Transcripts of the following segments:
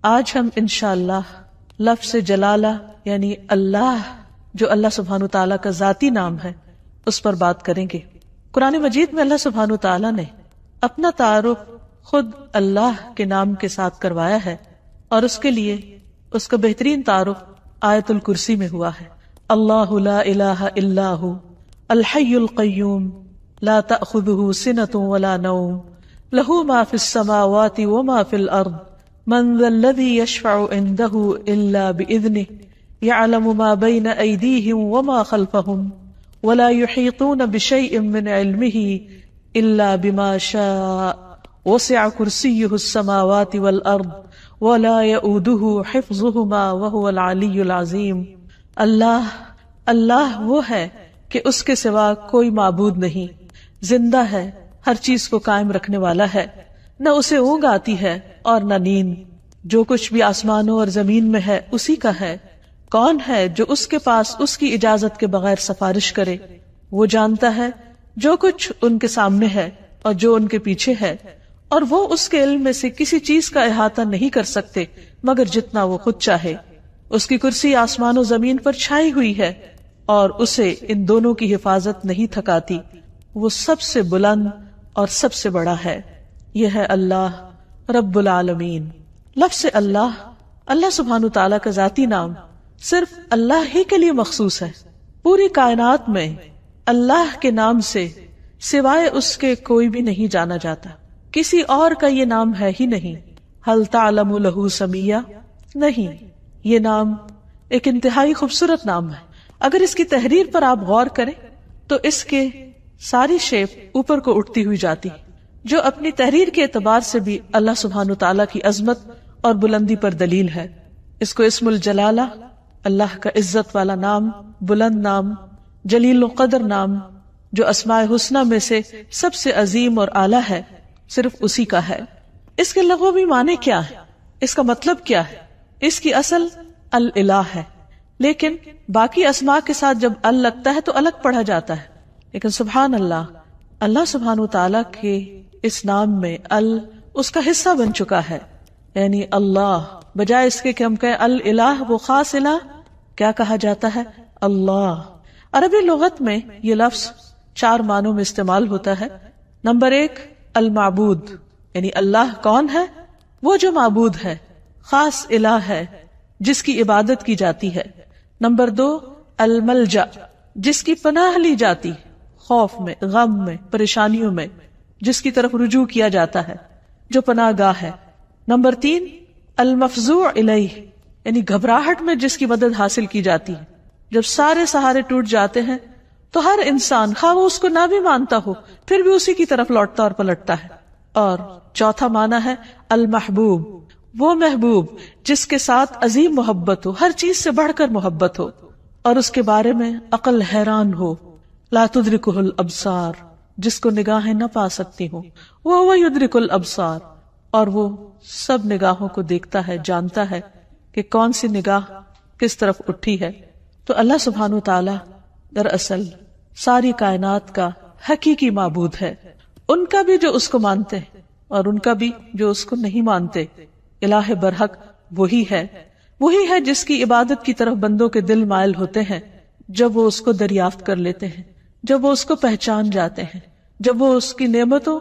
آج ہم انشاءاللہ لفظ جلالہ یعنی اللہ، جو اللہ سبحانہ تعالیٰ کا ذاتی نام ہے، اس پر بات کریں گے۔ قرآن مجید میں اللہ سبحانہ تعالیٰ نے اپنا تعارف خود اللہ کے نام کے ساتھ کروایا ہے، اور اس کے لیے اس کا بہترین تعارف آیت الکرسی میں ہوا ہے۔ اللہ لا الہ الا ہو الحی القیوم لا تأخذہ سنۃ ولا نوم لہ ما فی السماوات وما فی الارض من ذا الذی یشفع عنده الا بإذنہ یعلم ما بین ایدیہم وما خلفہم ولا يحيطون بشيء من علمه إلا بما شاء وسع كرسيه السماوات والأرض ولا يؤوده حفظهما وهو العلي العظيم۔ اللہ وہ ہے کہ اس کے سوا کوئی معبود نہیں، زندہ ہے، ہر چیز کو قائم رکھنے والا ہے، نہ اسے اونگ آتی ہے اور نہ نیند، جو کچھ بھی آسمانوں اور زمین میں ہے اسی کا ہے۔ کون ہے جو اس کے پاس اس کی اجازت کے بغیر سفارش کرے؟ وہ جانتا ہے جو کچھ ان کے سامنے ہے اور جو ان کے پیچھے ہے، اور وہ اس کے علم میں سے کسی چیز کا احاطہ نہیں کر سکتے مگر جتنا وہ خود چاہے۔ اس کی کرسی آسمان و زمین پر چھائی ہوئی ہے اور اسے ان دونوں کی حفاظت نہیں تھکاتی۔ وہ سب سے بلند اور سب سے بڑا ہے۔ یہ ہے اللہ رب العالمین۔ لفظ اللہ سبحانہ تعالیٰ کا ذاتی نام صرف اللہ ہی کے لیے مخصوص ہے۔ پوری کائنات میں اللہ کے نام سے سوائے اس کے کوئی بھی نہیں جانا جاتا، کسی اور کا یہ نام ہے ہی نہیں۔ ہل تعلم لہ سمیہ؟ نہیں، یہ نام ایک انتہائی خوبصورت نام ہے۔ اگر اس کی تحریر پر آپ غور کریں تو اس کے ساری شیپ اوپر کو اٹھتی ہوئی جاتی، جو اپنی تحریر کے اعتبار سے بھی اللہ سبحانہ تعالیٰ کی عظمت اور بلندی پر دلیل ہے۔ اس کو اسم الجلالہ، اللہ کا عزت والا نام، بلند نام، جلیل القدر نام، جو اسماء حسنہ میں سے سب سے عظیم اور اعلیٰ ہے، صرف اسی کا ہے۔ اس کے لغوی معنی کیا ہے؟ اس کا مطلب کیا ہے؟ اس کی اصل الالہ ہے، لیکن باقی اسماء کے ساتھ جب ال لگتا ہے تو الگ پڑھا جاتا ہے۔ لیکن سبحان اللہ سبحانہ تعالیٰ کے اس نام میں ال اس کا حصہ بن چکا ہے، یعنی اللہ، بجائے اس کے کہ ہم کہیں الالہ، وہ خاص الہ، کیا کہا جاتا ہے؟ اللہ۔ عربی لغت میں یہ لفظ 4 معنوں میں استعمال ہوتا ہے۔ نمبر 1 المعبود، یعنی اللہ کون ہے؟ وہ جو معبود ہے، خاص الہ ہے جس کی عبادت کی جاتی ہے۔ نمبر 2 الملجا، جس کی پناہ لی جاتی، خوف میں، غم میں، پریشانیوں میں، جس کی طرف رجوع کیا جاتا ہے، جو پناہ گاہ ہے۔ نمبر 3 المفزوع الیہ، یعنی گھبراہٹ میں جس کی مدد حاصل کی جاتی ہے۔ جب سارے سہارے ٹوٹ جاتے ہیں تو ہر انسان، خواہ وہ اس کو نہ بھی مانتا ہو، پھر بھی اسی کی طرف لوٹتا اور پلٹتا ہے۔ اور چوتھا معنی ہے المحبوب، وہ محبوب جس کے ساتھ عظیم محبت ہو، ہر چیز سے بڑھ کر محبت ہو، اور اس کے بارے میں عقل حیران ہو۔ لا تدرکہ الابصار، جس کو نگاہیں نہ پا سکتی ہوں، وہ یدرک الابصار، اور وہ سب نگاہوں کو دیکھتا ہے، جانتا ہے کہ کون سی نگاہ کس طرف اٹھی ہے۔ تو اللہ سبحانہ تعالی دراصل ساری کائنات کا حقیقی معبود ہے، ان کا بھی جو اس کو مانتے ہیں اور ان کا بھی جو اس کو نہیں مانتے۔ الہ برحق وہی ہے جس کی عبادت کی طرف بندوں کے دل مائل ہوتے ہیں جب وہ اس کو دریافت کر لیتے ہیں، جب وہ اس کو پہچان جاتے ہیں، جب وہ اس کی نعمتوں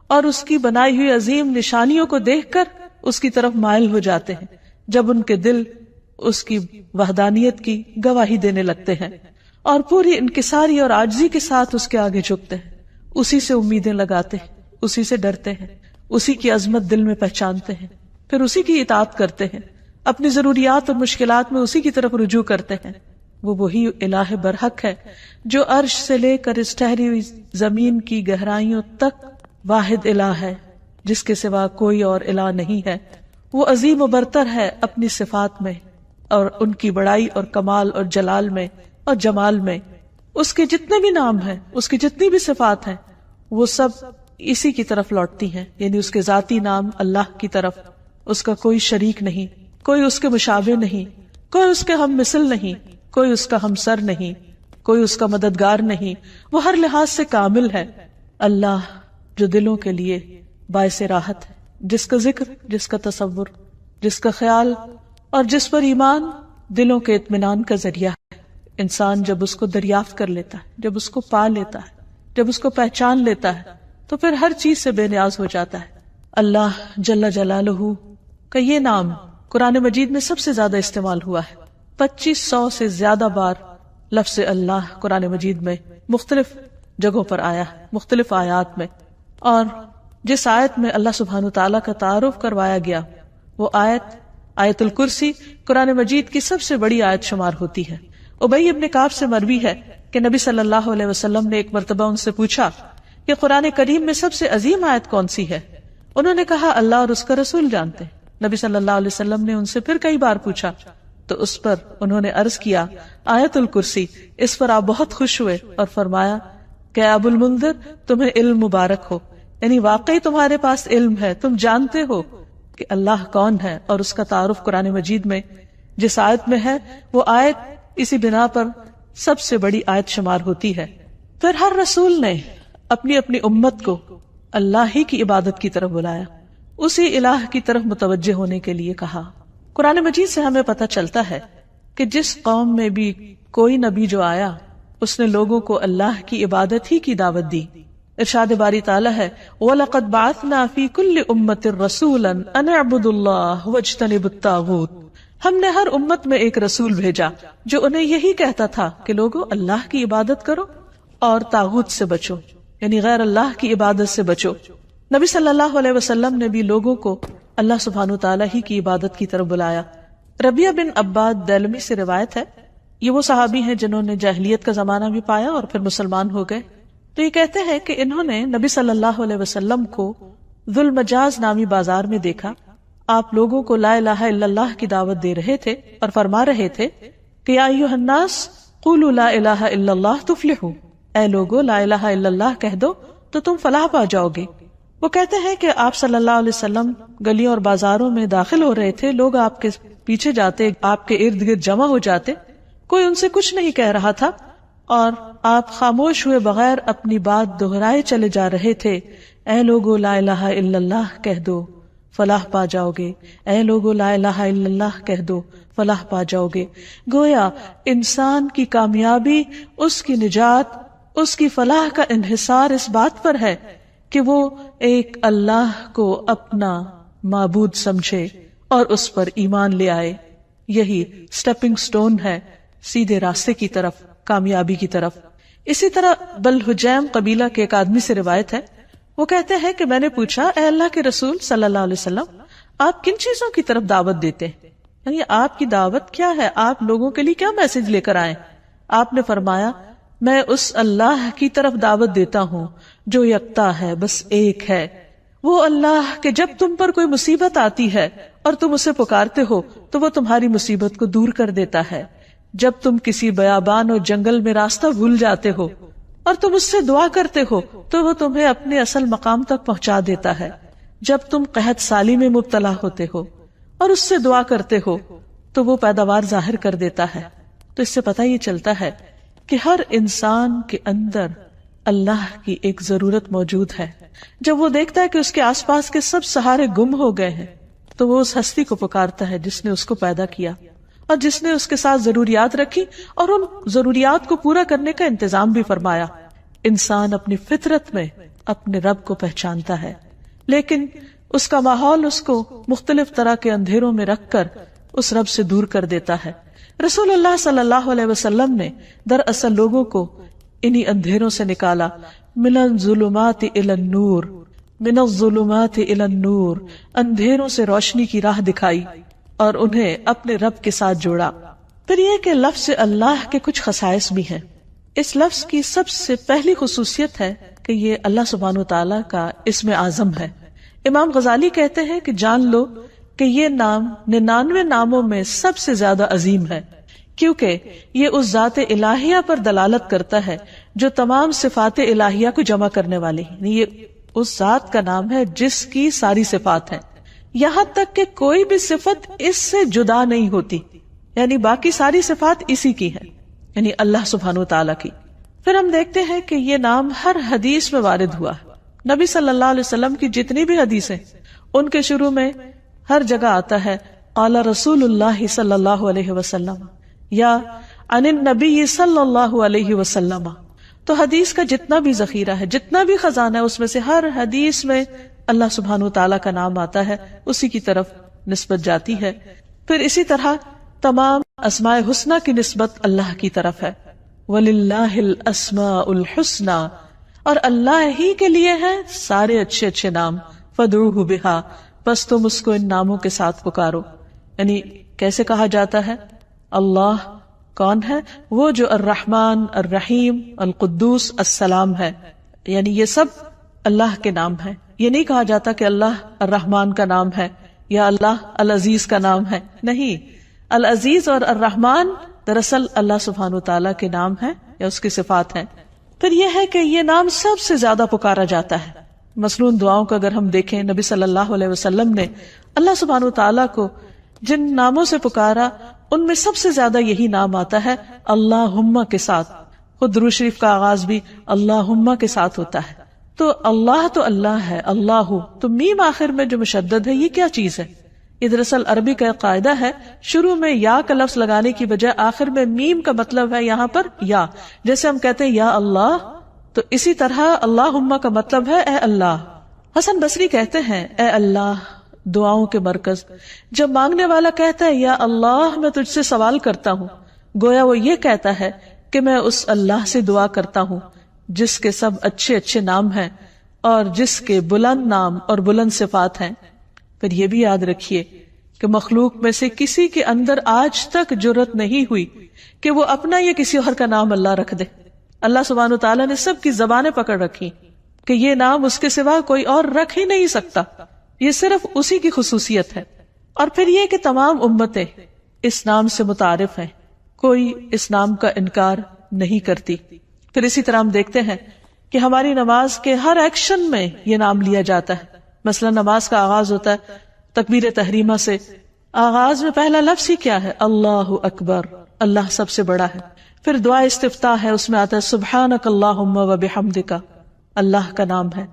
اور اس کی بنائی ہوئی عظیم نشانیوں کو دیکھ کر اس کی طرف مائل ہو جاتے ہیں، جب ان کے دل اس کی وحدانیت کی گواہی دینے لگتے ہیں اور پوری انکساری اور عاجزی کے ساتھ اس کے آگے جھکتے ہیں، اسی سے امیدیں لگاتے ہیں، اسی سے ڈرتے ہیں، اسی کی عظمت دل میں پہچانتے ہیں، پھر اسی کی اطاعت کرتے ہیں، اپنی ضروریات اور مشکلات میں اسی کی طرف رجوع کرتے ہیں۔ وہ وہی الہ برحق ہے جو عرش سے لے کر اس ٹھہری ہوئی زمین کی گہرائیوں تک واحد الہ ہے، جس کے سوا کوئی اور الہ نہیں ہے۔ وہ عظیم و برتر ہے اپنی صفات میں اور ان کی بڑائی اور کمال اور جلال میں اور جمال میں۔ اس کے جتنے بھی نام ہیں، اس کی جتنی بھی صفات ہیں، وہ سب اسی کی طرف لوٹتی ہیں، یعنی اس کے ذاتی نام اللہ کی طرف۔ اس کا کوئی شریک نہیں، کوئی اس کے مشابہ نہیں، کوئی اس کے ہم مثل نہیں، کوئی اس کا ہمسر نہیں، کوئی اس کا مددگار نہیں۔ وہ ہر لحاظ سے کامل ہے۔ اللہ جو دلوں کے لیے باعث راحت ہے، جس کا ذکر، جس کا تصور جس کا خیال اور جس پر ایمان دلوں کے اطمینان کا ذریعہ ہے۔ انسان جب اس کو دریافت کر لیتا ہے، جب اس کو پا لیتا ہے، جب اس کو پہچان لیتا ہے، تو پھر ہر چیز سے بے نیاز ہو جاتا ہے۔ اللہ جل جلالہ کا یہ نام قرآن مجید میں سب سے زیادہ استعمال ہوا ہے۔ 2500 سے زیادہ بار لفظ اللہ قرآن مجید میں مختلف جگہوں پر آیا ہے، مختلف آیات میں، اور جس آیت میں اللہ سبحانہ تعالیٰ کا تعارف کروایا گیا وہ آیت الکرسی قرآن مجید کی سب سے بڑی آیت شمار ہوتی ہے۔ ابی ابن کعب سے مروی ہے کہ نبی صلی اللہ علیہ وسلم نے ایک مرتبہ ان سے پوچھا کہ قرآن کریم میں سب سے عظیم آیت کون سی ہے؟ انہوں نے کہا اللہ اور اس کا رسول جانتے ہیں۔ نبی صلی اللہ علیہ وسلم نے ان سے پھر کئی بار پوچھا تو اس پر انہوں نے عرض کیا آیت الکرسی۔ اس پر آپ بہت خوش ہوئے اور فرمایا کہ ابو المنذر تمہیں علم مبارک ہو، یعنی واقعی تمہارے پاس علم ہے، تم جانتے ہو کہ اللہ کون ہے، اور اس کا تعارف قرآن مجید میں جس آیت میں ہے وہ آیت اسی بنا پر سب سے بڑی آیت شمار ہوتی ہے۔ پھر ہر رسول نے اپنی اپنی امت کو اللہ ہی کی عبادت کی طرف بلایا، اسی الہ کی طرف متوجہ ہونے کے لیے کہا۔ قرآن مجید سے ہمیں پتہ چلتا ہے کہ جس قوم میں بھی کوئی نبی جو آیا اس نے لوگوں کو اللہ کی عبادت ہی کی دعوت دی۔ ارشاد باری تعالیٰ ہے وَلَقَدْ بَعَثْنَا فِي كُلِّ أُمَّةٍ رَسُولًا أَنِ اعْبُدُوا اللَّهَ وَاجْتَنِبُوا الطَّاغُوتَ۔ ہم نے ہر امت میں ایک رسول بھیجا جو انہیں یہی کہتا تھا کہ لوگوں اللہ کی عبادت کرو اور طاغوت سے بچو، یعنی غیر اللہ کی عبادت سے بچو۔ نبی صلی اللہ علیہ وسلم نے بھی لوگوں کو اللہ سبحانہ تعالیٰ ہی کی عبادت کی طرف بلایا۔ ربیہ بن عباد دیلمی سے روایت ہے، یہ وہ صحابی ہیں جنہوں نے جاہلیت کا زمانہ بھی پایا اور پھر مسلمان ہو گئے۔ تو یہ کہتے ہیں کہ انہوں نے نبی صلی اللہ علیہ وسلم کو ذو المجاز نامی بازار میں دیکھا، آپ لوگوں کو لا الہ الا اللہ کی دعوت دے رہے تھے اور فرما رہے تھے کہ یا ایھا الناس قولوا لا الہ الا اللہ تفلحوا، اے لوگو لا الہ الا اللہ کہہ دو تو تم فلاح پا جاؤ گے۔ وہ کہتے ہیں کہ آپ صلی اللہ علیہ وسلم گلیوں اور بازاروں میں داخل ہو رہے تھے، لوگ آپ کے پیچھے جاتے، آپ کے ارد گرد جمع ہو جاتے، کوئی ان سے کچھ نہیں کہہ رہا تھا اور آپ خاموش ہوئے بغیر اپنی بات دہرائے چلے جا رہے تھے، اے لوگو لا الہ الا اللہ کہہ دو فلاح پا جاؤ گے، اے لوگو لا الہ الا اللہ کہہ دو فلاح پا جاؤ گے۔ گویا انسان کی کامیابی، اس کی نجات، اس کی فلاح کا انحصار اس بات پر ہے کہ وہ ایک اللہ کو اپنا معبود سمجھے اور اس پر ایمان لے آئے۔ یہی سٹیپنگ سٹون ہے سیدھے راستے کی طرف، کامیابی کی طرف۔ اسی طرح بلحجیم قبیلہ کے ایک آدمی سے روایت ہے، وہ کہتے ہیں کہ میں نے پوچھا اے اللہ کے رسول صلی اللہ علیہ وسلم آپ کن چیزوں کی طرف دعوت دیتے ہیں، یعنی آپ کی دعوت کیا ہے، آپ لوگوں کے لیے کیا میسج لے کر آئے؟ آپ نے فرمایا میں اس اللہ کی طرف دعوت دیتا ہوں جو یکتا ہے، بس ایک ہے، وہ اللہ کہ جب تم پر کوئی مصیبت آتی ہے اور تم اسے پکارتے ہو تو وہ تمہاری مصیبت کو دور کر دیتا ہے، جب تم کسی بیابان اور جنگل میں راستہ بھول جاتے ہو اور تم اس سے دعا کرتے ہو تو وہ تمہیں اپنے اصل مقام تک پہنچا دیتا ہے، جب تم قحط سالی میں مبتلا ہوتے ہو اور اس سے دعا کرتے ہو تو وہ پیداوار ظاہر کر دیتا ہے۔ تو اس سے پتہ یہ چلتا ہے کہ ہر انسان کے اندر اللہ کی ایک ضرورت موجود ہے۔ جب وہ دیکھتا ہے کہ اس کے آس پاس کے سب سہارے گم ہو گئے ہیں تو وہ اس ہستی کو پکارتا ہے جس نے اس کو پیدا کیا اور جس نے اس کے ساتھ ضروریات رکھی اور ان ضروریات کو پورا کرنے کا انتظام بھی فرمایا۔ انسان اپنی فطرت میں اپنے رب کو پہچانتا ہے، لیکن اس کا ماحول اس کو مختلف طرح کے اندھیروں میں رکھ کر اس رب سے دور کر دیتا ہے۔ رسول اللہ صلی اللہ علیہ وسلم نے دراصل لوگوں کو انہی اندھیروں سے نکالا، من الظلمات الی النور، من الظلمات الی النور، اندھیروں سے روشنی کی راہ دکھائی اور انہیں اپنے رب کے ساتھ جوڑا۔ پھر یہ کہ لفظ اللہ کے کچھ خصائص بھی ہیں۔ اس لفظ کی سب سے پہلی خصوصیت ہے کہ یہ اللہ سبحانہ وتعالی کا اسم اعظم ہے۔ امام غزالی کہتے ہیں کہ جان لو کہ یہ نام 99 ناموں میں سب سے زیادہ عظیم ہے، کیونکہ یہ اس ذات الہیہ پر دلالت کرتا ہے جو تمام صفات الہیہ کو جمع کرنے والی ہے۔ یہ اس ذات کا نام ہے جس کی ساری صفات ہیں، یہاں تک کہ کوئی بھی صفت اس سے جدا نہیں ہوتی، یعنی باقی ساری صفات اسی کی ہیں، یعنی اللہ سبحانہ وتعالی کی۔ پھر ہم دیکھتے ہیں کہ یہ نام ہر حدیث میں وارد ہوا ہے۔ نبی صلی اللہ علیہ وسلم کی جتنی بھی حدیثیں ان کے شروع میں ہر جگہ آتا ہے قال رسول اللہ صلی اللہ علیہ وسلم یا عن النبی صلی اللہ علیہ وسلم. تو حدیث کا جتنا بھی ذخیرہ ہے، جتنا بھی خزانہ ہے، اس میں سے ہر حدیث میں اللہ سبحانہ وتعالی کا نام آتا ہے، اسی کی طرف نسبت جاتی ہے. پھر اسی طرح تمام اسماء حسنہ کی نسبت اللہ کی طرف ہے. وَلِلَّهِ الْأَسْمَاءُ الْحُسْنَى، اور اللہ ہی کے لیے ہیں سارے اچھے اچھے نام. فَادْعُوهُ بِهَا، بس تم اس کو ان ناموں کے ساتھ پکارو. یعنی کیسے کہا جاتا ہے؟ اللہ کون ہے؟ وہ جو الرحمن، الرحیم، القدوس، السلام ہے. یعنی یہ سب اللہ کے نام ہیں. یہ نہیں کہا جاتا کہ اللہ الرحمن کا نام ہے یا اللہ العزیز کا نام ہے. نہیں، العزیز اور الرحمن دراصل اللہ سبحانہ وتعالی کے نام ہیں یا اس کی صفات ہیں. پھر یہ ہے کہ یہ نام سب سے زیادہ پکارا جاتا ہے. مثلاً دعاؤں کا اگر ہم دیکھیں، نبی صلی اللہ علیہ وسلم نے اللہ سبحانہ وتعالی کو جن ناموں سے پکارا ان میں سب سے زیادہ یہی نام آتا ہے اللہم کے ساتھ. خود درود شریف کا آغاز بھی اللہم کے ساتھ ہوتا ہے. تو اللہ ہے، اللہ تو میم آخر میں جو مشدد ہے یہ کیا چیز ہے؟ یہ دراصل عربی کا ایک قاعدہ ہے، شروع میں یا کا لفظ لگانے کی بجائے آخر میں میم کا مطلب ہے یہاں پر یا. جیسے ہم کہتے ہیں یا اللہ، تو اسی طرح اللہم کا مطلب ہے اے اللہ. حسن بصری کہتے ہیں اے اللہ دعاؤں کے مرکز. جب مانگنے والا کہتا ہے یا اللہ میں تجھ سے سوال کرتا ہوں، گویا وہ یہ کہتا ہے کہ میں اس اللہ سے دعا کرتا ہوں جس کے سب اچھے اچھے نام ہیں اور جس کے بلند نام اور بلند صفات ہیں. پھر یہ بھی یاد رکھیے کہ مخلوق میں سے کسی کے اندر آج تک جرأت نہیں ہوئی کہ وہ اپنا یا کسی اور کا نام اللہ رکھ دے. اللہ سبحانہ وتعالیٰ نے سب کی زبانیں پکڑ رکھی کہ یہ نام اس کے سوا کوئی اور رکھ ہی نہیں سکتا، یہ صرف اسی کی خصوصیت ہے. اور پھر یہ کہ تمام امتیں اس نام سے متعارف ہیں، کوئی اس نام کا انکار نہیں کرتی. پھر اسی طرح ہم دیکھتے ہیں کہ ہماری نماز کے ہر ایکشن میں یہ نام لیا جاتا ہے. مثلا نماز کا آغاز ہوتا ہے تکبیر تحریمہ سے. آغاز میں پہلا لفظ ہی کیا ہے؟ اللہ اکبر، اللہ سب سے بڑا ہے. پھر دعا استفتاح ہے، اس میں آتا ہے سبحانک اللہم و بحمدک، اللہ کا نام ہے.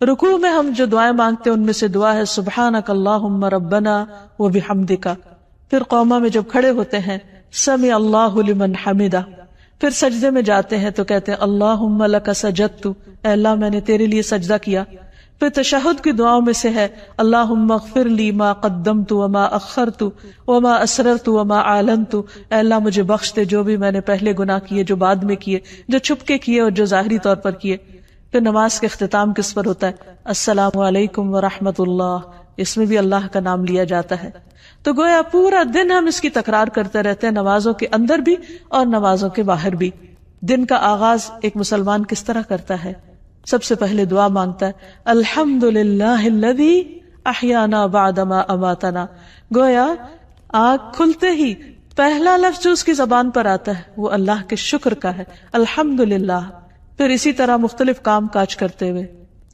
رکوع میں ہم جو دعائیں مانگتے ہیں ان میں سے دعا ہے سبحانک اللہم ربنا و بحمدک. پھر قوما میں جب کھڑے ہوتے ہیں سمع اللہ لمن حمدہ. پھر سجدے میں جاتے ہیں تو کہتے ہیں اللہم لک سجدت، اے اللہ میں نے تیرے لیے سجدہ کیا. پھر تشہد کی دعاؤں میں سے ہے اللہم اغفر لی ما قدمت وما اخرت وما اسررت وما اعلنت، اے اللہ مجھے بخش دے جو بھی میں نے پہلے گناہ کیے، جو بعد میں کیے، جو چھپ کے کیے اور جو ظاہری طور پر کیے. پھر نماز کے اختتام کس پر ہوتا ہے؟ السلام علیکم ورحمۃ اللہ. اس میں بھی اللہ کا نام لیا جاتا ہے. تو گویا پورا دن ہم اس کی تکرار کرتے رہتے ہیں، نمازوں کے اندر بھی اور نمازوں کے باہر بھی. دن کا آغاز ایک مسلمان کس طرح کرتا ہے؟ سب سے پہلے دعا مانگتا ہے الحمدللہ الذی احیانا بعد ما اماتنا. گویا آنکھ کھلتے ہی پہلا لفظ جو اس کی زبان پر آتا ہے وہ اللہ کے شکر کا ہے، الحمدللہ. پھر اسی طرح مختلف کام کاج کرتے ہوئے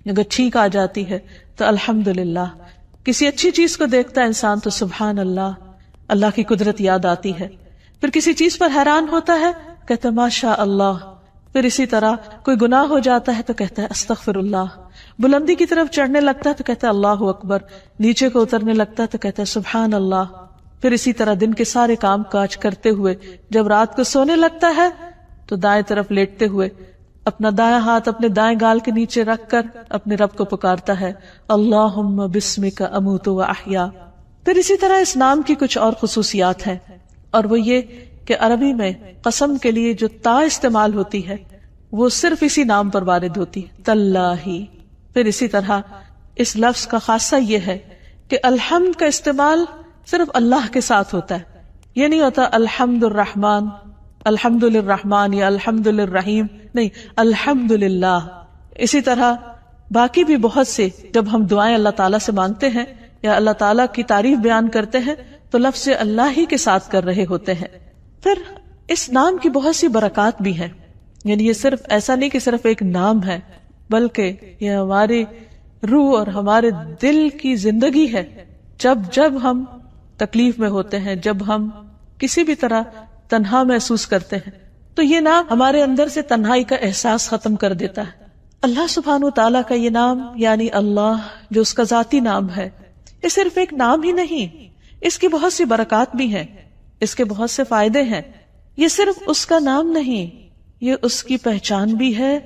اگر چھینک آ جاتی ہے تو الحمدللہ. کسی اچھی چیز کو دیکھتا ہے انسان تو سبحان اللہ، اللہ کی قدرت یاد آتی ہے. پھر کسی چیز پر حیران ہوتا ہے کہتا ہے ماشاء اللہ. پھر اسی طرح کوئی گناہ ہو جاتا ہے تو کہتا ہے استغفر اللہ. بلندی کی طرف چڑھنے لگتا ہے تو کہتا ہے اللہ اکبر. نیچے کو اترنے لگتا ہے تو کہتا ہے سبحان اللہ. پھر اسی طرح دن کے سارے کام کاج کرتے ہوئے جب رات کو سونے لگتا ہے تو دائیں طرف لیٹتے ہوئے اپنا دائیں ہاتھ اپنے دائیں گال کے نیچے رکھ کر اپنے رب کو پکارتا ہے اللہم بسمک اموت و احیا. پھر اسی طرح اس نام کی کچھ اور خصوصیات ہیں، اور وہ یہ کہ عربی میں قسم کے لیے جو تا استعمال ہوتی ہے وہ صرف اسی نام پر وارد ہوتی ہے، تاللہ. پھر اسی طرح اس لفظ کا خاصہ یہ ہے کہ الحمد کا استعمال صرف اللہ کے ساتھ ہوتا ہے. یہ نہیں ہوتا الحمد الرحمن، الحمد للرحمن یا الحمد للرحیم، نہیں، الحمد للہ. اسی طرح باقی بھی بہت سے جب ہم دعائیں اللہ تعالیٰ سے مانگتے ہیں یا اللہ تعالیٰ کی تعریف بیان کرتے ہیں تو لفظ اللہ ہی کے ساتھ کر رہے ہوتے ہیں. پھر اس نام کی بہت سی برکات بھی ہیں. یعنی یہ صرف ایسا نہیں کہ صرف ایک نام ہے، بلکہ یہ ہماری روح اور ہمارے دل کی زندگی ہے. جب ہم تکلیف میں ہوتے ہیں، جب ہم کسی بھی طرح تنہا محسوس کرتے ہیں تو یہ نام ہمارے اندر سے تنہائی کا احساس ختم کر دیتا ہے. اللہ سبحانہ وتعالیٰ کا یہ نام یعنی اللہ جو اس کا ذاتی نام ہے، یہ صرف ایک نام ہی نہیں، اس کی بہت سی برکات بھی ہیں، اس کے بہت سے فائدے ہیں. یہ صرف اس کا نام نہیں، یہ اس کی پہچان بھی ہے،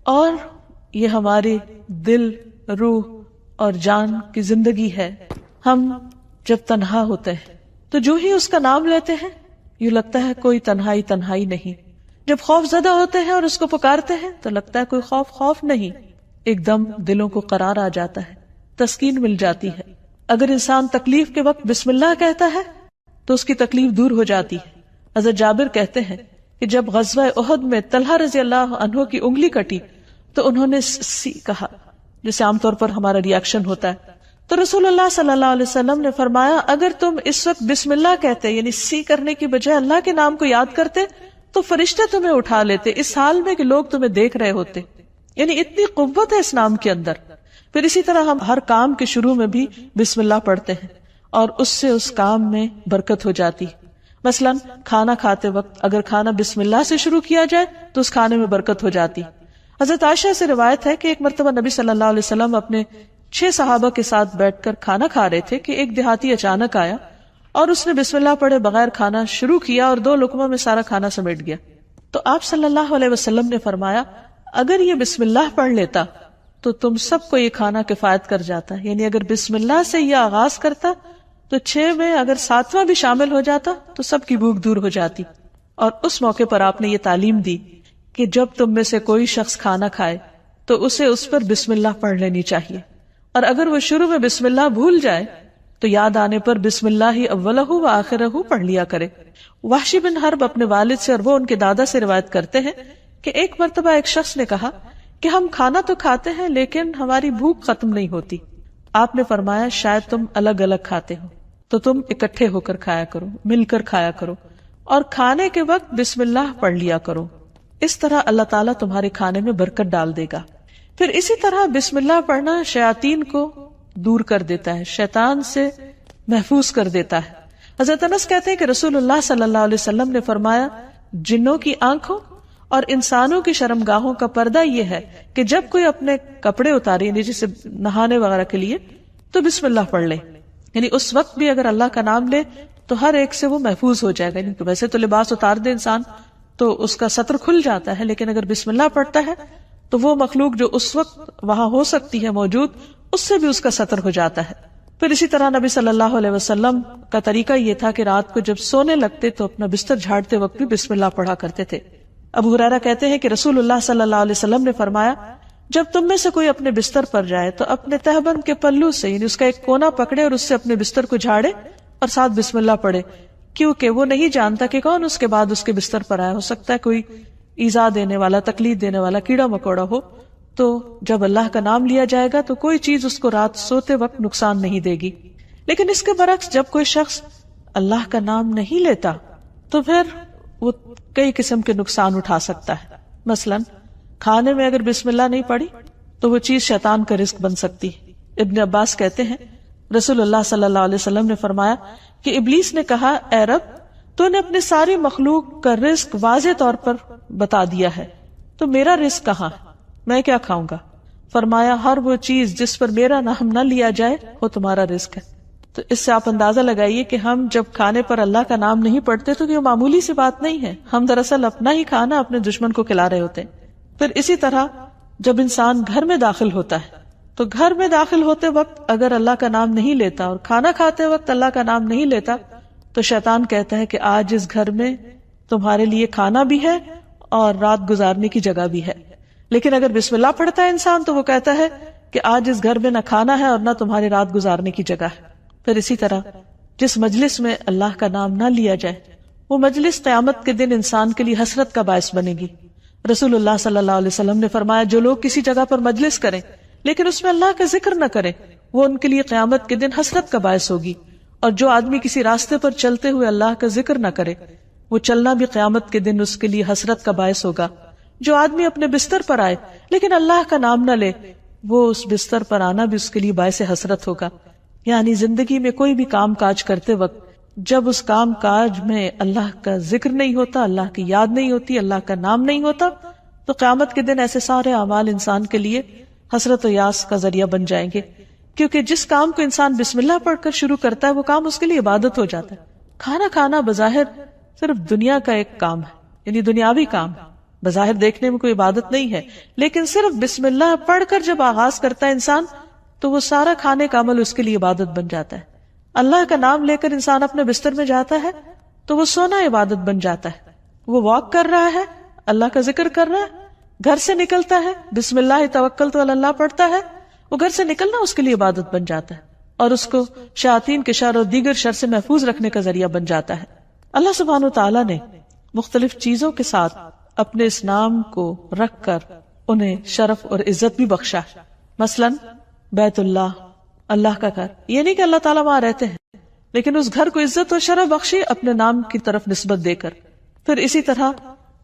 اور یہ ہماری دل، روح اور جان کی زندگی ہے. ہم جب تنہا ہوتے ہیں تو جو ہی اس کا نام لیتے ہیں یوں لگتا ہے کوئی تنہائی نہیں. جب خوف زدہ ہوتے ہیں اور اس کو پکارتے ہیں تو لگتا ہے کوئی خوف نہیں. ایک دم دلوں کو قرار آ جاتا ہے، تسکین مل جاتی ہے. اگر انسان تکلیف کے وقت بسم اللہ کہتا ہے تو اس کی تکلیف دور ہو جاتی ہے. حضرت جابر کہتے ہیں کہ جب غزوہ احد میں طلحہ رضی اللہ عنہ کی انگلی کٹی تو انہوں نے سی کہا، جیسے عام طور پر ہمارا ریاکشن ہوتا ہے. تو رسول اللہ صلی اللہ علیہ وسلم نے فرمایا اگر تم اس وقت بسم اللہ کہتے، یعنی سی کرنے کی بجائے اللہ کے نام کو یاد کرتے، تو فرشتے تمہیں اٹھا لیتے اس حال میں کہ لوگ تمہیں دیکھ رہے ہوتے. یعنی اتنی قوت ہے اس نام کے اندر. پھر اسی طرح ہم ہر کام کے شروع میں بھی بسم اللہ پڑھتے ہیں اور اس سے اس کام میں برکت ہو جاتی. مثلا کھانا کھاتے وقت اگر کھانا بسم اللہ سے شروع کیا جائے تو اس کھانے میں برکت ہو جاتی. حضرت عائشہ سے روایت ہے کہ ایک مرتبہ نبی صلی اللہ علیہ وسلم اپنے 6 صحابہ کے ساتھ بیٹھ کر کھانا کھا رہے تھے کہ ایک دیہاتی اچانک آیا اور اس نے بسم اللہ پڑھے بغیر کھانا شروع کیا اور 2 لقموں میں سارا کھانا سمیٹ گیا. تو آپ صلی اللہ علیہ وسلم نے فرمایا اگر یہ بسم اللہ پڑھ لیتا تو تم سب کو یہ کھانا کفایت کر جاتا. یعنی اگر بسم اللہ سے یہ آغاز کرتا تو 6 میں اگر 7واں بھی شامل ہو جاتا تو سب کی بھوک دور ہو جاتی. اور اس موقع پر آپ نے یہ تعلیم دی کہ جب تم میں سے کوئی شخص کھانا کھائے تو اسے اس پر بسم اللہ پڑھ لینی چاہیے، اور اگر وہ شروع میں بسم اللہ بھول جائے تو یاد آنے پر بسم اللہ اولہ و آخرہ پڑھ لیا کرے. وحشی بن حرب اپنے والد سے اور وہ ان کے دادا سے روایت کرتے ہیں کہ ایک مرتبہ ایک شخص نے کہا کہ ہم کھانا تو کھاتے ہیں لیکن ہماری بھوک ختم نہیں ہوتی. آپ نے فرمایا شاید تم الگ الگ کھاتے ہو تو تم اکٹھے ہو کر کھایا کرو، مل کر کھایا کرو، اور کھانے کے وقت بسم اللہ پڑھ لیا کرو. اس طرح اللہ تعالیٰ تمہارے کھانے میں برکت ڈال دے گا. پھر اسی طرح بسم اللہ پڑھنا شیاطین کو دور کر دیتا ہے، شیطان سے محفوظ کر دیتا ہے. حضرت انس کہتے ہیں کہ رسول اللہ صلی اللہ علیہ وسلم نے فرمایا جنوں کی آنکھوں اور انسانوں کی شرمگاہوں کا پردہ یہ ہے کہ جب کوئی اپنے کپڑے اتارے یعنی جسے نہانے وغیرہ کے لیے تو بسم اللہ پڑھ لے. یعنی اس وقت بھی اگر اللہ کا نام لے تو ہر ایک سے وہ محفوظ ہو جائے گا. یعنی ویسے تو لباس اتار دے انسان تو اس کا سطر کھل جاتا ہے، لیکن اگر بسم اللہ پڑھتا ہے تو وہ مخلوق جو اس وقت وہاں ہو سکتی ہے موجود، اس سے بھی اس کا سطر ہو جاتا ہے. پھر اسی طرح نبی صلی اللہ علیہ وسلم کا طریقہ یہ تھا کہ رات کو جب سونے لگتے تو اپنا بستر جھاڑتے وقت بھی بسم اللہ پڑھا کرتے تھے. ابو ہریرہ کہتے ہیں کہ رسول اللہ صلی اللہ علیہ وسلم نے فرمایا جب تم میں سے کوئی اپنے بستر پر جائے تو اپنے تہبند کے پلو سے یعنی اس کا ایک کونا پکڑے اور اس سے اپنے بستر کو جھاڑے اور ساتھ بسم اللہ پڑھے، کیونکہ وہ نہیں جانتا کہ کون اس کے بعد اس کے بستر پر آیا. ہو سکتا ہے کوئی ایذا دینے والا، تکلیف دینے والا کیڑا مکوڑا ہو. تو جب اللہ کا نام لیا جائے گا تو کوئی چیز اس کو رات سوتے وقت نقصان نہیں دے گی. لیکن اس کے برعکس جب کوئی شخص اللہ کا نام نہیں لیتا تو پھر وہ کئی قسم کے نقصان اٹھا سکتا ہے. مثلا کھانے میں اگر بسم اللہ نہیں پڑھی تو وہ چیز شیطان کا رزق بن سکتی. ابن عباس کہتے ہیں رسول اللہ صلی اللہ علیہ وسلم نے فرمایا کہ ابلیس نے کہا اے رب تو نے اپنے ساری مخلوق کا رزق واضح طور پر بتا دیا ہے، تو میرا رزق کہاں ہے، میں کیا کھاؤں گا؟ فرمایا ہر وہ چیز جس پر میرا نام نہ لیا جائے وہ تمہارا رزق ہے. تو اس سے آپ اندازہ لگائیے کہ ہم جب کھانے پر اللہ کا نام نہیں پڑھتے تو یہ معمولی سی بات نہیں ہے، ہم دراصل اپنا ہی کھانا اپنے دشمن کو کھلا رہے ہوتے ہیں. پھر اسی طرح جب انسان گھر میں داخل ہوتا ہے تو گھر میں داخل ہوتے وقت اگر اللہ کا نام نہیں لیتا اور کھانا کھاتے وقت اللہ کا نام نہیں لیتا تو شیطان کہتا ہے کہ آج اس گھر میں تمہارے لیے کھانا بھی ہے اور رات گزارنے کی جگہ بھی ہے. لیکن اگر بسم اللہ پڑھتا ہے انسان تو وہ کہتا ہے کہ آج اس گھر میں نہ کھانا ہے اور نہ تمہاری رات گزارنے کی جگہ ہے. پھر اسی طرح جس مجلس میں اللہ کا نام نہ لیا جائے وہ مجلس قیامت کے دن انسان کے لیے حسرت کا باعث بنے گی. رسول اللہ صلی اللہ علیہ وسلم نے فرمایا جو لوگ کسی جگہ پر مجلس کریں لیکن اس میں اللہ کا ذکر نہ کریں وہ ان کے لیے قیامت کے دن حسرت کا باعث ہوگی. اور جو آدمی کسی راستے پر چلتے ہوئے اللہ کا ذکر نہ کرے وہ چلنا بھی قیامت کے دن اس کے لیے حسرت کا باعث ہوگا. جو آدمی اپنے بستر پر آئے لیکن اللہ کا نام نہ لے وہ اس بستر پر آنا بھی اس کے لیے باعث حسرت ہوگا. یعنی زندگی میں کوئی بھی کام کاج کرتے وقت جب اس کام کاج میں اللہ کا ذکر نہیں ہوتا، اللہ کی یاد نہیں ہوتی، اللہ کا نام نہیں ہوتا تو قیامت کے دن ایسے سارے اعمال انسان کے لیے حسرت و یاس کا ذریعہ بن جائیں گے. کیونکہ جس کام کو انسان بسم اللہ پڑھ کر شروع کرتا ہے وہ کام اس کے لیے عبادت ہو جاتا ہے. کھانا کھانا بظاہر صرف دنیا کا ایک کام ہے، یعنی دنیاوی کام ہے، بظاہر دیکھنے میں کوئی عبادت نہیں ہے، لیکن صرف بسم اللہ پڑھ کر جب آغاز کرتا ہے انسان تو وہ سارا کھانے کا عمل اس کے لیے عبادت بن جاتا ہے. اللہ کا نام لے کر انسان اپنے بستر میں جاتا ہے تو وہ سونا عبادت بن جاتا ہے. وہ واک کر رہا ہے، اللہ کا ذکر کر رہا ہے، گھر سے نکلتا ہے بسم اللہ توکلت علی اللہ پڑھتا ہے، وہ گھر سے نکلنا اس کے لیے عبادت بن جاتا ہے اور اس کو شیاطین کے شر اور دیگر شر سے محفوظ رکھنے کا ذریعہ بن جاتا ہے. اللہ سبحانہ وتعالی نے مختلف چیزوں کے ساتھ اپنے اس نام کو رکھ کر انہیں شرف اور عزت بھی بخشا ہے. مثلا بیت اللہ، اللہ کا گھر، یہ نہیں کہ اللہ تعالیٰ وہاں رہتے ہیں، لیکن اس گھر کو عزت اور شرف بخشی اپنے نام کی طرف نسبت دے کر. پھر اسی طرح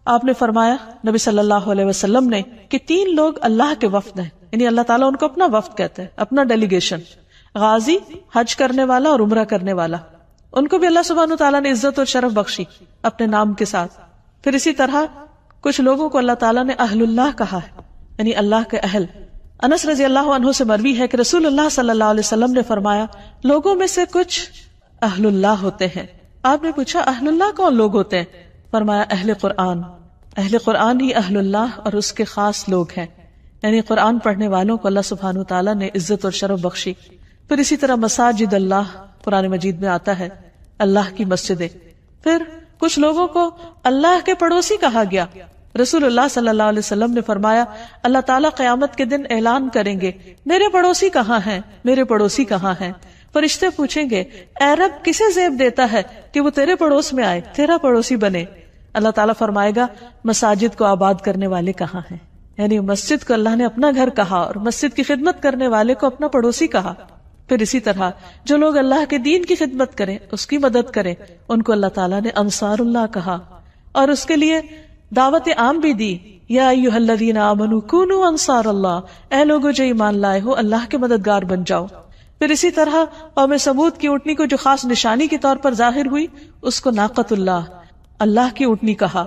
آپ نے فرمایا نبی صلی اللہ علیہ وسلم نے کہ 3 لوگ اللہ کے وفد ہیں، یعنی اللہ تعالیٰ ان کو اپنا وفد کہتے ہیں، اپنا ڈیلیگیشن. غازی، حج کرنے والا اور عمرہ کرنے والا، ان کو بھی اللہ سبحانہ تعالیٰ نے عزت اور شرف بخشی اپنے نام کے ساتھ. پھر اسی طرح کچھ لوگوں کو اللہ تعالیٰ نے اہل اللہ کہا ہے، یعنی اللہ کے اہل. انس رضی اللہ عنہ سے مروی ہے کہ رسول اللہ صلی اللہ علیہ وسلم نے فرمایا لوگوں میں سے کچھ اہل اللہ ہوتے ہیں. آپ نے پوچھا اہل اللہ کون لوگ ہوتے ہیں؟ فرمایا اہل قرآن. اہل قرآن ہی اہل اللہ اور اس کے خاص لوگ ہیں، یعنی قرآن پڑھنے والوں کو اللہ سبحانہ تعالیٰ نے عزت اور شرف بخشی. پھر اسی طرح مساجد اللہ قرآن مجید میں آتا ہے، اللہ کی مسجدیں. پھر کچھ لوگوں کو اللہ کے پڑوسی کہا گیا. رسول اللہ صلی اللہ علیہ وسلم نے فرمایا اللہ تعالیٰ قیامت کے دن اعلان کریں گے میرے پڑوسی کہاں ہیں، میرے پڑوسی کہاں ہیں. فرشتے پوچھیں گے اے رب کسے زیب دیتا ہے کہ وہ تیرے پڑوس میں آئے، تیرا پڑوسی بنے. اللہ تعالیٰ فرمائے گا مساجد کو آباد کرنے والے کہاں ہیں، یعنی مسجد کو اللہ نے اپنا گھر کہا اور مسجد کی خدمت کرنے والے کو اپنا پڑوسی کہا. پھر اسی طرح جو لوگ اللہ کے دین کی خدمت کریں، اس کی مدد کریں، ان کو اللہ تعالیٰ نے انصار اللہ کہا اور اس کے لیے دعوت عام بھی دی. یا ایھا الذین آمنوا کونوا انصار اللہ، اے لوگو جو ایمان لائے ہو اللہ کے مددگار بن جاؤ. پھر اسی طرح قوم سمود کی اونٹنی کو جو خاص نشانی کے طور پر ظاہر ہوئی اس کو ناقۃ اللہ، اللہ کی اونٹنی کہا.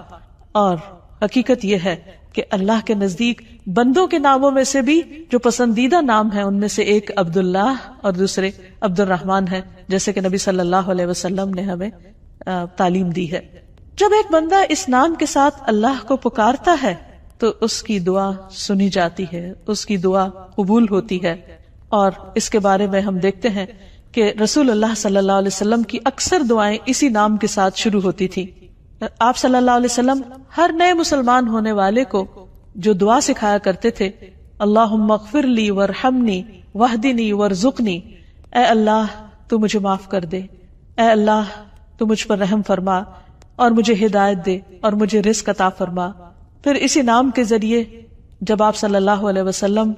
اور حقیقت یہ ہے کہ اللہ کے نزدیک بندوں کے ناموں میں سے بھی جو پسندیدہ نام ہیں ان میں سے ایک عبداللہ اور دوسرے عبد الرحمن ہے، جیسے کہ نبی صلی اللہ علیہ وسلم نے ہمیں تعلیم دی ہے. جب ایک بندہ اس نام کے ساتھ اللہ کو پکارتا ہے تو اس کی دعا سنی جاتی ہے، اس کی دعا قبول ہوتی ہے. اور اس کے بارے میں ہم دیکھتے ہیں کہ رسول اللہ صلی اللہ علیہ وسلم کی اکثر دعائیں اسی نام کے ساتھ شروع ہوتی تھی. آپ صلی اللہ علیہ وسلم ہر نئے مسلمان ہونے والے کو جو دعا سکھایا کرتے تھے اللہم اغفر لی وارحمنی واہدنی وارزقنی، اے اللہ تو مجھے معاف کر دے، اے اللہ تو مجھ پر رحم فرما اور مجھے ہدایت دے اور مجھے رزق عطا فرما. پھر اسی نام کے ذریعے جب آپ صلی اللہ علیہ وسلم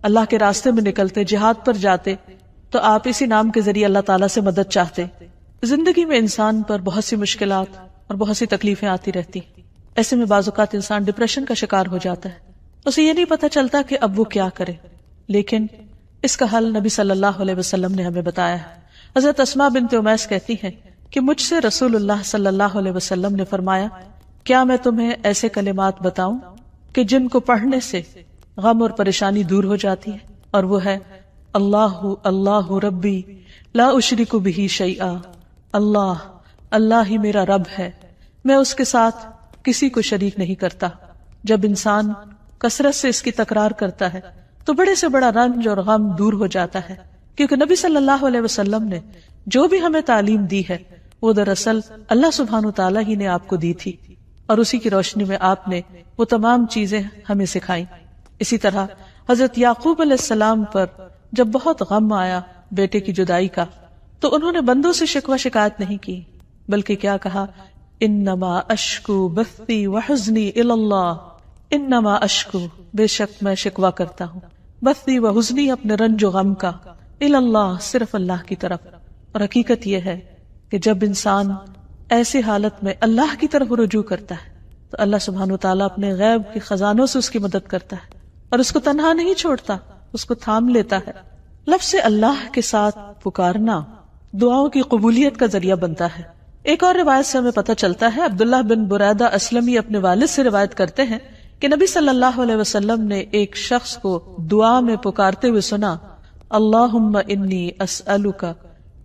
اللہ کے راستے میں نکلتے، جہاد پر جاتے، تو آپ اسی نام کے ذریعے اللہ تعالیٰ سے مدد چاہتے. زندگی میں انسان پر بہت سی مشکلات اور بہت سی تکلیفیں آتی رہتی، ایسے میں بعض اوقات انسان ڈپریشن کا شکار ہو جاتا ہے، اسے یہ نہیں پتا چلتا کہ اب وہ کیا کرے. لیکن اس کا حل نبی صلی اللہ علیہ وسلم نے ہمیں بتایا ہے. حضرت اسماء بنت امیس کہتی ہیں کہ مجھ سے رسول اللہ صلی اللہ علیہ وسلم نے فرمایا کیا میں تمہیں ایسے کلمات بتاؤں کہ جن کو پڑھنے سے غم اور پریشانی دور ہو جاتی ہے، اور وہ ہے اللہ اللہ ربی لا اشرک بہ شیئا، اللہ اللہ ہی میرا رب ہے، میں اس کے ساتھ کسی کو شریک نہیں کرتا. جب انسان کثرت سے اس کی تکرار کرتا ہے تو بڑے سے بڑا رنج اور غم دور ہو جاتا ہے، کیونکہ نبی صلی اللہ علیہ وسلم نے جو بھی ہمیں تعلیم دی ہے وہ دراصل اللہ سبحانہ تعالیٰ ہی نے آپ کو دی تھی، اور اسی کی روشنی میں آپ نے وہ تمام چیزیں ہمیں سکھائیں. اسی طرح حضرت یعقوب علیہ السلام پر جب بہت غم آیا بیٹے کی جدائی کا تو انہوں نے بندوں سے شکوہ شکایت نہیں کی، بلکہ کیا کہا انما اشکو بثی وحزنی الی اللہ، انما اشکو بے شک میں شکوہ کرتا ہوں، بثی وحزنی اپنے رنج و غم کا، الی اللہ صرف اللہ کی طرف. اور حقیقت یہ ہے کہ جب انسان ایسی حالت میں اللہ کی طرف رجوع کرتا ہے تو اللہ سبحانہ وتعالیٰ اپنے غیب کے خزانوں سے اس کی مدد کرتا ہے اور اس کو تنہا نہیں چھوڑتا، اس کو تھام لیتا ہے. لفظ اللہ کے ساتھ پکارنا دعاؤں کی قبولیت کا ذریعہ بنتا ہے. ایک اور روایت سے ہمیں پتہ چلتا ہے، عبداللہ بن بریدہ اسلمی اپنے والد سے روایت کرتے ہیں کہ نبی صلی اللہ علیہ وسلم نے ایک شخص کو دعا میں پکارتے ہوئے سنا اللہم انی اسألک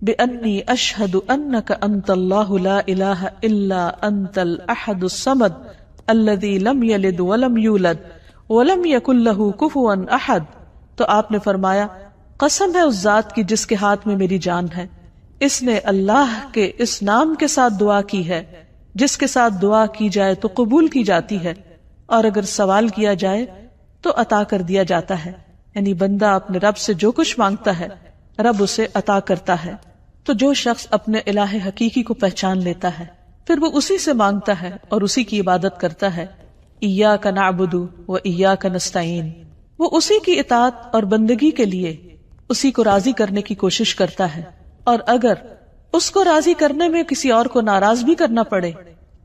بأنی اشہد انک انت اللہ لا الہ الا انت الاحد الصمد الذی لم یلد ولم یولد ولم یکن لہ کفوا احد. تو آپ نے فرمایا قسم ہے اس ذات کی جس کے ہاتھ میں میری جان ہے، اس نے اللہ کے اس نام کے ساتھ دعا کی ہے جس کے ساتھ دعا کی جائے تو قبول کی جاتی ہے، اور اگر سوال کیا جائے تو عطا کر دیا جاتا ہے. یعنی بندہ اپنے رب سے جو کچھ مانگتا ہے رب اسے عطا کرتا ہے. تو جو شخص اپنے الہ حقیقی کو پہچان لیتا ہے پھر وہ اسی سے مانگتا ہے اور اسی کی عبادت کرتا ہے. ایاک نعبد و ایاک نستعین، وہ اسی کی اطاعت اور بندگی کے لیے اسی کو راضی کرنے کی کوشش کرتا ہے، اور اگر اس کو راضی کرنے میں کسی اور کو ناراض بھی کرنا پڑے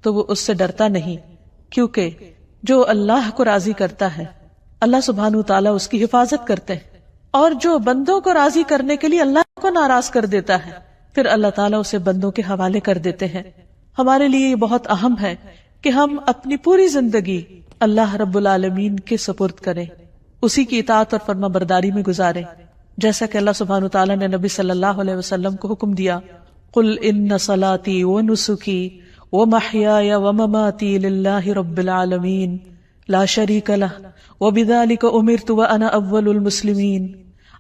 تو وہ اس سے ڈرتا نہیں، کیونکہ جو اللہ کو راضی کرتا ہے اللہ سبحانہ وتعالی اس کی حفاظت کرتے ہیں، اور جو بندوں کو راضی کرنے کے لیے اللہ کو ناراض کر دیتا ہے پھر اللہ تعالیٰ اسے بندوں کے حوالے کر دیتے ہیں. ہمارے لیے یہ بہت اہم ہے کہ ہم اپنی پوری زندگی اللہ رب العالمین کے سپرد کریں، اسی کی اطاعت اور فرما برداری میں گزاریں، جیسا کہ اللہ سبحانہ وتعالیٰ نے نبی صلی اللہ علیہ وسلم کو حکم دیا، قل ان صلاتي ونسكي ومحياي ومماتي لله رب العالمین لا شریک له وبذلك امرت وانا اول المسلمین.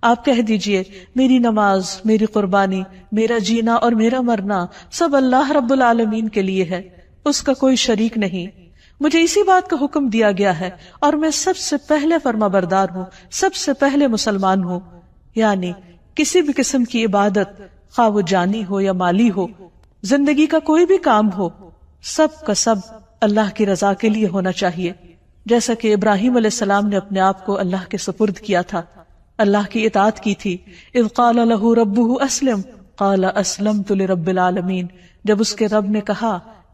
آپ کہہ دیجئے میری نماز، میری قربانی، میرا جینا اور میرا مرنا سب اللہ رب العالمین کے لیے ہے، اس کا کوئی شریک نہیں، مجھے اسی بات کا حکم دیا گیا ہے اور میں سب سے پہلے فرما بردار ہوں، سب سے پہلے مسلمان ہوں. یعنی کسی بھی قسم کی عبادت خواہ وہ جانی ہو یا مالی ہو، زندگی کا کوئی بھی کام ہو، سب کا سب اللہ کی رضا کے لیے ہونا چاہیے. جیسا کہ ابراہیم علیہ السلام نے اپنے آپ کو اللہ کے سپرد کیا تھا، اللہ کی اطاعت کی تھی. اذ قال له ربه اسلم قال اسلمت لرب العالمین، جب اس کے رب نے کہا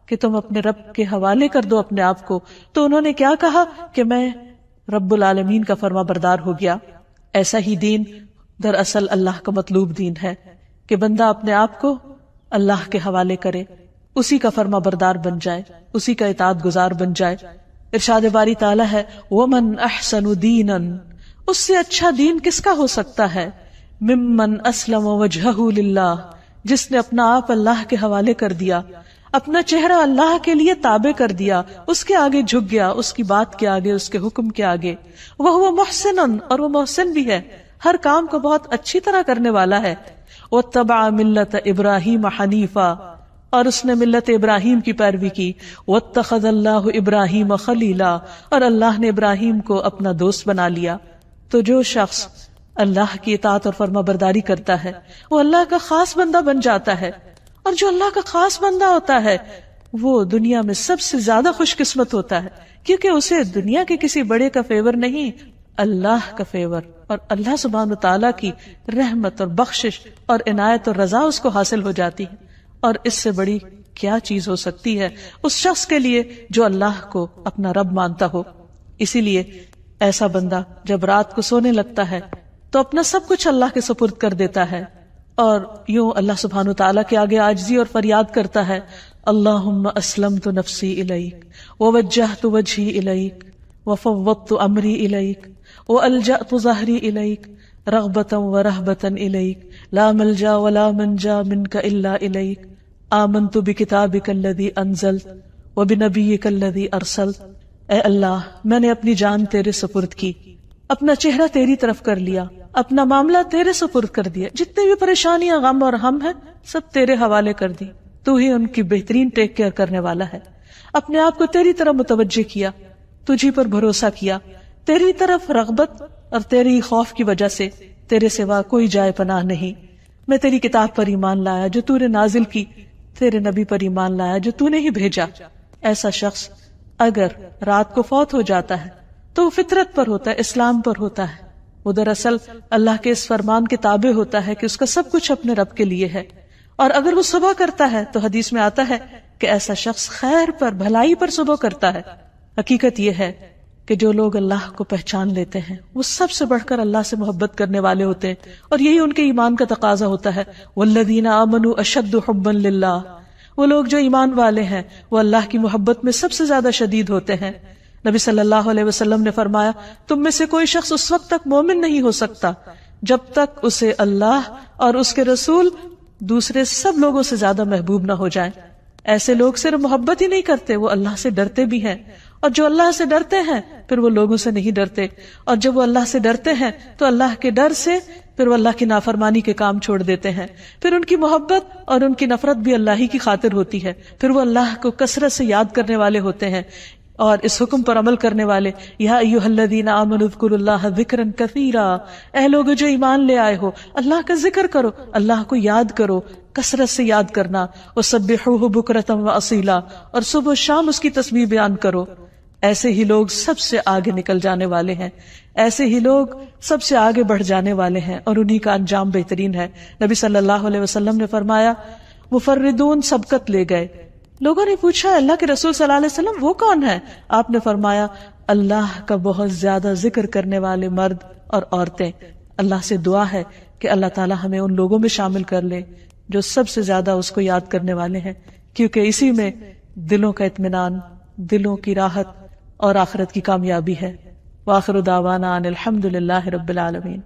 کہ تم اپنے رب کے حوالے کر دو اپنے آپ کو، تو انہوں نے کیا کہا کہ میں رب العالمین کا فرما بردار ہو گیا. ایسا ہی دین دراصل اللہ کا مطلوب دین ہے کہ بندہ اپنے آپ کو اللہ کے حوالے کرے، اسی کا فرما بردار بن جائے، اسی کا اطاعت گزار بن جائے. ارشاد باری تعالیٰ ہے وَمَنْ أَحْسَنُ دِينًا، اس سے اچھا دین کس کا ہو سکتا ہے، ممن اسلم وجہہ للہ، جس نے اپنا آپ اللہ کے حوالے کر دیا، اپنا چہرہ اللہ کے لیے تابع کر دیا، اس کے آگے جھک گیا، اس کی بات کے آگے، اس کے حکم کے آگے. وَهُوَ مُحْسِنٌ، اور وہ محسن بھی ہے، ہر کام کو بہت اچھی طرح کرنے والا ہے. وَاتَّبَعَ مِلَّةَ إِبْرَاهِيمَ حَنِيفًا، اور اس نے ملت ابراہیم کی پیروی کی. وَاتَّخَذَ اللَّهُ إِبْرَاهِيمَ خَلِيلًا، اور اللہ نے ابراہیم کو اپنا دوست بنا لیا. تو جو شخص اللہ کی اطاعت اور فرما برداری کرتا ہے وہ اللہ کا خاص بندہ بن جاتا ہے، اور جو اللہ کا خاص بندہ ہوتا ہے وہ دنیا میں سب سے زیادہ خوش قسمت ہوتا ہے، کیونکہ اسے دنیا کے کسی بڑے کا فیور نہیں، اللہ کا فیور اور اللہ سبحانہ تعالیٰ کی رحمت اور بخشش اور عنایت اور رضا اس کو حاصل ہو جاتی ہے. اور اس سے بڑی کیا چیز ہو سکتی ہے اس شخص کے لیے جو اللہ کو اپنا رب مانتا ہو. اسی لیے ایسا بندہ جب رات کو سونے لگتا ہے تو اپنا سب کچھ اللہ کے سپرد کر دیتا ہے اور یوں اللہ سبحانہ تعالیٰ کے آگے عاجزی اور فریاد کرتا ہے، اللہم اسلمت نفسی الیک ووجہت وجہی الیک وفوضت امری الیک والجأت ظہری الیک رغبتا ورہبتا الیک لا ملجا ولا منجا منک الا الیک آمنت بکتابک الذی انزلت وبنبیک الذی ارسلت. اے اللہ، میں نے اپنی جان تیرے سپرد کی، اپنا چہرہ تیری طرف کر لیا، اپنا معاملہ تیرے سپرد کر دیا، جتنے بھی پریشانیاں غم اور ہم ہیں سب تیرے حوالے کر دی، تو ہی ان کی بہترین ٹیک کیئر کرنے والا ہے. اپنے آپ کو تیری طرف متوجہ کیا، تجھی پر بھروسہ کیا، تیری طرف رغبت اور تیری خوف کی وجہ سے تیرے سوا کوئی جائے پناہ نہیں. میں تیری کتاب پر ایمان لایا جو تو نے نازل کی، تیرے نبی پر ایمان لایا جو تو نے ہی بھیجا. ایسا شخص اگر رات کو فوت ہو جاتا ہے تو وہ فطرت پر ہوتا ہے، اسلام پر ہوتا ہے، وہ دراصل اللہ کے اس فرمان کے تابع ہوتا ہے کہ اس کا سب کچھ اپنے رب کے لیے ہے. اور اگر وہ صبح کرتا ہے تو حدیث میں آتا ہے کہ ایسا شخص خیر پر، بھلائی پر صبح کرتا ہے. حقیقت یہ ہے کہ جو لوگ اللہ کو پہچان لیتے ہیں وہ سب سے بڑھ کر اللہ سے محبت کرنے والے ہوتے ہیں، اور یہی ان کے ایمان کا تقاضا ہوتا ہے. والذین آمنوا اشد حبا للہ، وہ لوگ جو ایمان والے ہیں وہ اللہ کی محبت میں سب سے زیادہ شدید ہوتے ہیں. نبی صلی اللہ علیہ وسلم نے فرمایا، تم میں سے کوئی شخص اس وقت تک مومن نہیں ہو سکتا جب تک اسے اللہ اور اس کے رسول دوسرے سب لوگوں سے زیادہ محبوب نہ ہو جائیں۔ ایسے لوگ صرف محبت ہی نہیں کرتے، وہ اللہ سے ڈرتے بھی ہیں، اور جو اللہ سے ڈرتے ہیں پھر وہ لوگوں سے نہیں ڈرتے، اور جب وہ اللہ سے ڈرتے ہیں تو اللہ کے ڈر سے پھر وہ اللہ کی نافرمانی کے کام چھوڑ دیتے ہیں، پھر ان کی محبت اور ان کی نفرت بھی اللہ ہی کی خاطر ہوتی ہے، پھر وہ اللہ کو کثرت سے یاد کرنے والے ہوتے ہیں اور اس حکم پر عمل کرنے والے۔ یا ایھا الذین آمنوا اذکروا اللہ ذکرا کثیرا، اے لوگ جو ایمان لے آئے ہو اللہ کا ذکر کرو، اللہ کو یاد کرو، کثرت سے یاد کرنا، وسبحوہ بکرۃ واصیلا، اور صبح و شام اس کی تسبیح بیان کرو۔ ایسے ہی لوگ سب سے آگے نکل جانے والے ہیں، ایسے ہی لوگ سب سے آگے بڑھ جانے والے ہیں، اور انہی کا انجام بہترین ہے۔ نبی صلی اللہ علیہ وسلم نے فرمایا مفردون سبقت لے گئے۔ لوگوں نے پوچھا اللہ کے رسول صلی اللہ علیہ وسلم وہ کون ہے؟ آپ نے فرمایا اللہ کا بہت زیادہ ذکر کرنے والے مرد اور عورتیں۔ اللہ سے دعا ہے کہ اللہ تعالی ہمیں ان لوگوں میں شامل کر لے جو سب سے زیادہ اس کو یاد کرنے والے ہیں، کیونکہ اسی میں دلوں کا اطمینان، دلوں کی راحت اور آخرت کی کامیابی ہے۔ وآخر دعوانا ان الحمد للہ رب العالمین۔